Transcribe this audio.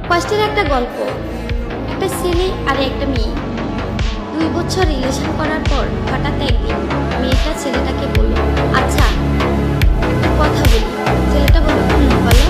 কষ্টের একটা গল্প। একটা ছেলে আর একটা মেয়ে 2 বছর রিলেশন করার পর হঠাৎ একদিন মেয়েটা ছেলেটাকে বলল, আচ্ছা একটা কথা বলি। ছেলেটা বলল, বলো।